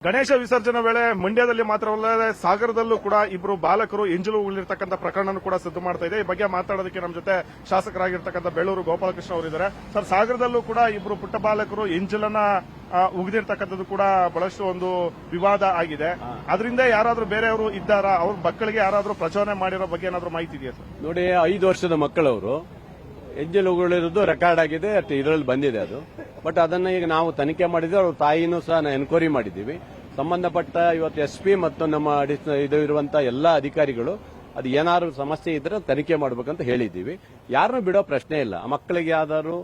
ಗಣೇಶ ವಿಸರ್ಜನೆ ವೇಳೆ ಮಂಡ್ಯದಲ್ಲಿ ಮಾತ್ರವಲ್ಲದೆ ಸಾಗರದಲ್ಲೂ ಕೂಡ ಇಬ್ಬರು ಬಾಲಕರು ಎಂಜಲು ಉಳಿರ್ತಕ್ಕಂಥ ಪ್ರಕರಣ ಕೂಡ ಸಿದ್ದು ಮಾಡ್ತಾ ಇದೆ. ಈ ಬಗ್ಗೆ ಮಾತಾಡೋದಕ್ಕೆ ನಮ್ಮ ಜೊತೆ ಶಾಸಕರಾಗಿರ್ತಕ್ಕಂಥ ಬೇಳೂರು ಗೋಪಾಲಕೃಷ್ಣ ಅವರಿದ್ದಾರೆ. ಸರ್, ಸಾಗರದಲ್ಲೂ ಕೂಡ ಇಬ್ಬರು ಪುಟ್ಟ ಬಾಲಕರು ಎಂಜಲನ್ನ ಉಗಿದಿರ್ತಕ್ಕಂಥದ್ದು ಕೂಡ ಬಹಳಷ್ಟು ಒಂದು ವಿವಾದ ಆಗಿದೆ. ಅದರಿಂದ ಯಾರಾದ್ರೂ ಬೇರೆಯವರು ಇದ್ದಾರಾ? ಅವ್ರ ಮಕ್ಕಳಿಗೆ ಯಾರಾದ್ರೂ ಪ್ರಚೋದನೆ ಮಾಡಿರೋ ಬಗ್ಗೆ ಏನಾದ್ರೂ ಮಾಹಿತಿ ಇದೆಯಾ ಸರ್? ನೋಡಿ, 5 ವರ್ಷದ ಮಕ್ಕಳವರು ಎಂಜಲು ಉಗುಳಿರೋದು ರೆಕಾರ್ಡ್ ಆಗಿದೆ, ಇದರಲ್ಲಿ ಬಂದಿದೆ ಅದು. ಬಟ್ ಅದನ್ನ ಈಗ ನಾವು ತನಿಖೆ ಮಾಡಿದ್ರೆ ಅವ್ರ ತಾಯಿನೂ ಸಹ ಎನ್ಕ್ವೈರಿ ಮಾಡಿದ್ದೀವಿ. ಸಂಬಂಧಪಟ್ಟ ಇವತ್ತು SP ಮತ್ತು ನಮ್ಮ ಇದು ಇರುವಂತಹ ಎಲ್ಲಾ ಅಧಿಕಾರಿಗಳು ಅದು ಏನಾದ್ರು ಸಮಸ್ಯೆ ಇದ್ರೆ ತನಿಖೆ ಮಾಡಬೇಕಂತ ಹೇಳಿದ್ದೀವಿ. ಯಾರನ್ನೂ ಬಿಡೋ ಪ್ರಶ್ನೆ ಇಲ್ಲ. ಆ ಮಕ್ಕಳಿಗೆ ಯಾವ್ದಾದ್ರು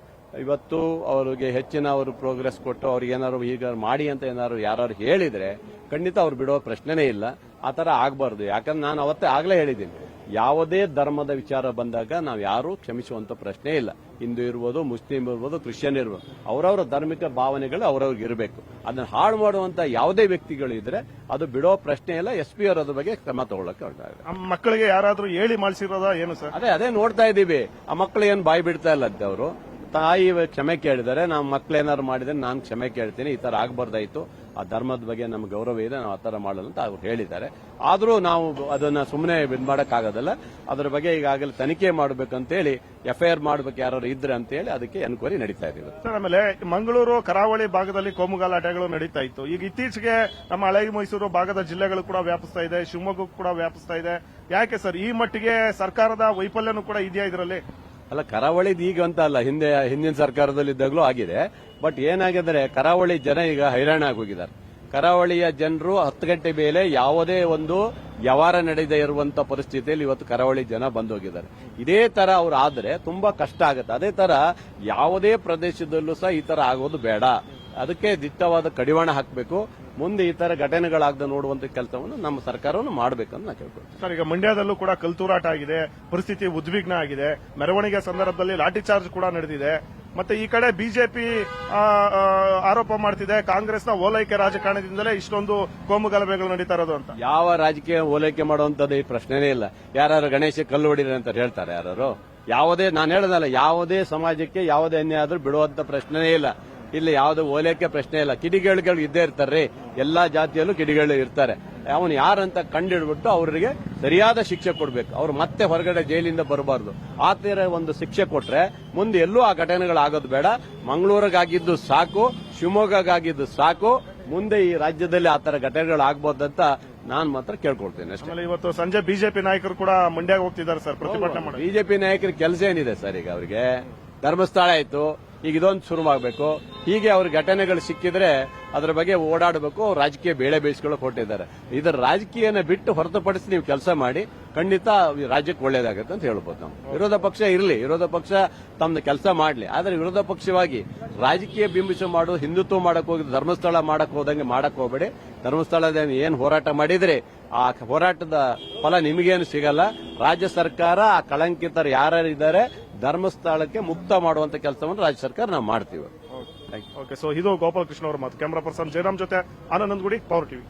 ಇವತ್ತು ಅವರಿಗೆ ಹೆಚ್ಚಿನ ಅವರು ಪ್ರೋಗ್ರೆಸ್ ಕೊಟ್ಟು ಅವ್ರಿಗೆ ಏನಾದ್ರು ಈಗ ಮಾಡಿ ಅಂತ ಏನಾದ್ರು ಯಾರು ಹೇಳಿದ್ರೆ ಖಂಡಿತ ಅವ್ರು ಬಿಡೋ ಪ್ರಶ್ನೆನೇ ಇಲ್ಲ. ಆ ತರ ಆಗಬಾರ್ದು. ಯಾಕಂದ್ರೆ ನಾನು ಅವತ್ತೇ ಆಗ್ಲೇ ಹೇಳಿದ್ದೀನಿ, ಯಾವುದೇ ಧರ್ಮದ ವಿಚಾರ ಬಂದಾಗ ನಾವು ಯಾರು ಕ್ಷಮಿಸುವಂತ ಪ್ರಶ್ನೆ ಇಲ್ಲ. ಹಿಂದೂ ಇರ್ಬೋದು, ಮುಸ್ಲಿಂ ಇರ್ಬೋದು, ಕ್ರಿಶ್ಚಿಯನ್ ಇರ್ಬೋದು, ಅವರವರ ಧಾರ್ಮಿಕ ಭಾವನೆಗಳು ಅವರವ್ರಿಗೆ ಇರಬೇಕು. ಅದನ್ನ ಹಾಳು ಮಾಡುವಂತ ಯಾವುದೇ ವ್ಯಕ್ತಿಗಳು ಇದ್ರೆ ಅದು ಬಿಡೋ ಪ್ರಶ್ನೆ ಇಲ್ಲ. SP ಅವರು ಅದ್ರ ಬಗ್ಗೆ ಕ್ರಮ ತಗೊಳ್ಳಕ್ಕೆ ಮಕ್ಕಳಿಗೆ ಯಾರಾದ್ರೂ ಹೇಳಿ ಮಾಡಿಸಿರೋದಾ ಏನು ಸರ್? ಅದೇ ನೋಡ್ತಾ ಇದ್ದೀವಿ. ಆ ಮಕ್ಕಳು ಏನು ಬಾಯಿ ಬಿಡ್ತಾ ಇಲ್ಲ ಅಂತ ಅವರು ತಾಯಿ ಕ್ಷಮೆ ಕೇಳಿದ್ದಾರೆ. ನಾವು ಮಕ್ಕಳೇನಾದ್ರು ಮಾಡಿದ್ರೆ ನಾನು ಕ್ಷಮೆ ಕೇಳ್ತೀನಿ, ಈ ತರ ಆಗಬಾರ್ದಾಯ್ತು, ಆ ಧರ್ಮದ ಬಗ್ಗೆ ನಮ್ಗೆ ಗೌರವ ಇದೆ, ನಾವು ಆ ತರ ಮಾಡಲ್ಲ ಅಂತ ಅವ್ರು ಹೇಳಿದ್ದಾರೆ. ಆದ್ರೂ ನಾವು ಅದನ್ನ ಸುಮ್ಮನೆ ಇದು ಮಾಡಕ್ಕಾಗೋದಲ್ಲ. ಅದ್ರ ಬಗ್ಗೆ ಈಗಾಗಲೇ ತನಿಖೆ ಮಾಡಬೇಕಂತೇಳಿ FIR ಮಾಡಬೇಕು ಯಾರು ಇದ್ರೆ ಅಂತ ಹೇಳಿ ಅದಕ್ಕೆ ಎನ್ಕ್ವೈರಿ ನಡೀತಾ ಇದೆ. ಸರ್, ಆಮೇಲೆ ಮಂಗಳೂರು ಕರಾವಳಿ ಭಾಗದಲ್ಲಿ ಕೋಮುಗಲಾಟೆಗಳು ನಡೀತಾ ಇತ್ತು. ಈಗ ಇತ್ತೀಚೆಗೆ ನಮ್ಮ ಹಳೆ ಮೈಸೂರು ಭಾಗದ ಜಿಲ್ಲೆಗಳು ಕೂಡ ವ್ಯಾಪಿಸ್ತಾ ಇದೆ, ಶಿವಮೊಗ್ಗ ಕೂಡ ವ್ಯಾಪಿಸ್ತಾ ಇದೆ. ಯಾಕೆ ಸರ್ ಈ ಮಟ್ಟಿಗೆ ಸರ್ಕಾರದ ವೈಫಲ್ಯನೂ ಕೂಡ ಇದೆಯಾ ಇದರಲ್ಲಿ? ಅಲ್ಲ, ಕರಾವಳಿದು ಈಗ ಅಂತ ಅಲ್ಲ, ಹಿಂದಿನ ಸರ್ಕಾರದಲ್ಲಿ ಇದ್ದಾಗಲೂ ಆಗಿದೆ. ಬಟ್ ಏನಾಗಿದ್ರೆ ಕರಾವಳಿ ಜನ ಈಗ ಹೈರಾಣ ಆಗೋಗಿದ್ದಾರೆ. ಕರಾವಳಿಯ ಜನರು 10 ಗಂಟೆ ಮೇಲೆ ಯಾವುದೇ ಒಂದು ವ್ಯವಹಾರ ನಡೆದೇ ಇರುವಂತ ಪರಿಸ್ಥಿತಿಯಲ್ಲಿ ಇವತ್ತು ಕರಾವಳಿ ಜನ ಬಂದೋಗಿದ್ದಾರೆ. ಇದೇ ತರ ಅವ್ರು ಆದ್ರೆ ತುಂಬಾ ಕಷ್ಟ ಆಗುತ್ತೆ. ಅದೇ ತರ ಯಾವುದೇ ಪ್ರದೇಶದಲ್ಲೂ ಸಹ ಈ ತರ ಆಗೋದು ಬೇಡ. ಅದಕ್ಕೆ ದಿಟ್ಟವಾದ ಕಡಿವಾಣ ಹಾಕಬೇಕು. ಮುಂದೆ ಈ ತರ ಘಟನೆಗಳಾಗದೆ ನೋಡುವಂತ ಕೆಲಸವನ್ನು ನಮ್ಮ ಸರ್ಕಾರವನ್ನು ಮಾಡಬೇಕಂತ ನಾ ಕೇಳ್ಕೊಳ್ತೀನಿ. ಸರ್, ಈಗ ಮಂಡ್ಯದಲ್ಲೂ ಕೂಡ ಕಲ್ತೂರಾಟ ಆಗಿದೆ, ಪರಿಸ್ಥಿತಿ ಉದ್ವಿಗ್ನ ಆಗಿದೆ. ಮೆರವಣಿಗೆ ಸಂದರ್ಭದಲ್ಲಿ ಲಾಠಿ ಚಾರ್ಜ್ ಕೂಡ ನಡೆದಿದೆ. ಮತ್ತೆ ಈ ಕಡೆ ಬಿಜೆಪಿ ಆರೋಪ ಮಾಡ್ತಿದೆ, ಕಾಂಗ್ರೆಸ್ನ ಓಲೈಕೆ ರಾಜಕಾರಣದಿಂದಲೇ ಇಷ್ಟೊಂದು ಕೋಮು ಗಲಭೆಗಳು ನಡೀತಾ ಇರೋದು ಅಂತ. ಯಾವ ರಾಜಕೀಯ ಓಲೈಕೆ ಮಾಡುವಂತದ್ದು ಈ ಪ್ರಶ್ನೆನೇ ಇಲ್ಲ. ಯಾರು ಗಣೇಶ ಕಲ್ಲು ಹೊಡಿರಿ ಅಂತ ಹೇಳ್ತಾರೆ ಯಾರು? ಯಾವುದೇ, ನಾನು ಹೇಳೋದಲ್ಲ, ಯಾವುದೇ ಸಮಾಜಕ್ಕೆ ಯಾವುದೇ ಅನ್ಯಾಯ ಆದ್ರೂ ಬಿಡುವಂತ ಪ್ರಶ್ನೆನೇ ಇಲ್ಲ. ಇಲ್ಲಿ ಯಾವುದೇ ಓಲೈಕೆ ಪ್ರಶ್ನೆ ಇಲ್ಲ. ಕಿಡಿಗೇಳುಗಳು ಇದ್ದೇ ಇರ್ತಾರೆ. ಎಲ್ಲಾ ಜಾತಿಯಲ್ಲೂ ಕಿಡಿಗೇಳು ಇರ್ತಾರೆ. ಅವನು ಯಾರಂತ ಕಂಡಿಡ್ಬಿಟ್ಟು ಅವರಿಗೆ ಸರಿಯಾದ ಶಿಕ್ಷೆ ಕೊಡಬೇಕು. ಅವ್ರು ಮತ್ತೆ ಹೊರಗಡೆ ಜೈಲಿಂದ ಬರಬಾರ್ದು. ಆ ತರ ಒಂದು ಶಿಕ್ಷೆ ಕೊಟ್ರೆ ಮುಂದೆ ಎಲ್ಲೂ ಆ ಘಟನೆಗಳಾಗೋದು ಬೇಡ. ಮಂಗಳೂರಿಗಾಗಿದ್ದು ಸಾಕು, ಶಿವಮೊಗ್ಗಗಾಗಿದ್ದು ಸಾಕು. ಮುಂದೆ ಈ ರಾಜ್ಯದಲ್ಲಿ ಆ ತರ ಘಟನೆಗಳಾಗಬಹುದಂತ ನಾನ್ ಮಾತ್ರ ಕೇಳ್ಕೊಳ್ತೇನೆ ಅಷ್ಟೇ. ಇವತ್ತು ಸಂಜೆ ಬಿಜೆಪಿ ನಾಯಕರು ಕೂಡ ಮಂಡ್ಯ ಹೋಗ್ತಿದ್ದಾರೆ ಸರ್, ಪ್ರತಿಭಟನೆ ಮಾಡಿ. ಬಿಜೆಪಿ ನಾಯಕರ ಕೆಲಸ ಏನಿದೆ ಸರ್? ಈಗ ಅವರಿಗೆ ಧರ್ಮಸ್ಥಳ ಆಯ್ತು, ಈಗ ಇದೊಂದು ಶುರುವಾಗಬೇಕು. ಹೀಗೆ ಅವ್ರ ಘಟನೆಗಳು ಸಿಕ್ಕಿದ್ರೆ ಅದರ ಬಗ್ಗೆ ಓಡಾಡಬೇಕು. ರಾಜಕೀಯ ಬೇಳೆ ಬೇಯಿಸ್ಕೊಳ್ಳೋಕೆ ಹೊರಟಿದ್ದಾರೆ. ಇದರ ರಾಜಕೀಯನ ಬಿಟ್ಟು ಹೊರತುಪಡಿಸಿ ನೀವು ಕೆಲಸ ಮಾಡಿ, ಖಂಡಿತ ರಾಜ್ಯಕ್ಕೆ ಒಳ್ಳೇದಾಗುತ್ತೆ ಅಂತ ಹೇಳ್ಬೋದು. ನಾವು ವಿರೋಧ ಪಕ್ಷ ಇರಲಿ, ವಿರೋಧ ಪಕ್ಷ ತಮ್ಮ ಕೆಲಸ ಮಾಡಲಿ. ಆದರೆ ವಿರೋಧ ಪಕ್ಷವಾಗಿ ರಾಜಕೀಯ ಬಿಂಬಿಸ ಮಾಡೋದು, ಹಿಂದುತ್ವ ಮಾಡಕ್ ಹೋಗಿ ಧರ್ಮಸ್ಥಳ ಮಾಡಕ್ ಹೋದಂಗೆ ಮಾಡಕ್ ಹೋಗಬೇಡಿ. ಧರ್ಮಸ್ಥಳದ ಏನ್ ಹೋರಾಟ ಮಾಡಿದ್ರೆ ಆ ಹೋರಾಟದ ಫಲ ನಿಮಗೇನು ಸಿಗಲ್ಲ. ರಾಜ್ಯ ಸರ್ಕಾರ ಆ ಕಳಂಕಿತರು ಯಾರ್ಯಾರಿದ್ದಾರೆ ಧರ್ಮಸ್ಥಳಕ್ಕೆ ಮುಕ್ತ ಮಾಡುವಂತ ಕೆಲಸವನ್ನು ರಾಜ್ಯ ಸರ್ಕಾರ ನಾವು ಮಾಡ್ತೀವಿ. ಓಕೆ, ಸೊ ಇದು ಗೋಪಾಲಕೃಷ್ಣ ಅವರ ಮಾತು. ಕ್ಯಾಮರಾ ಪರ್ಸನ್ ಜಯರಾಮ್ ಜೊತೆ ಆನಂದ್ ಗುಡಿ, ಪವರ್ ಟಿವಿ.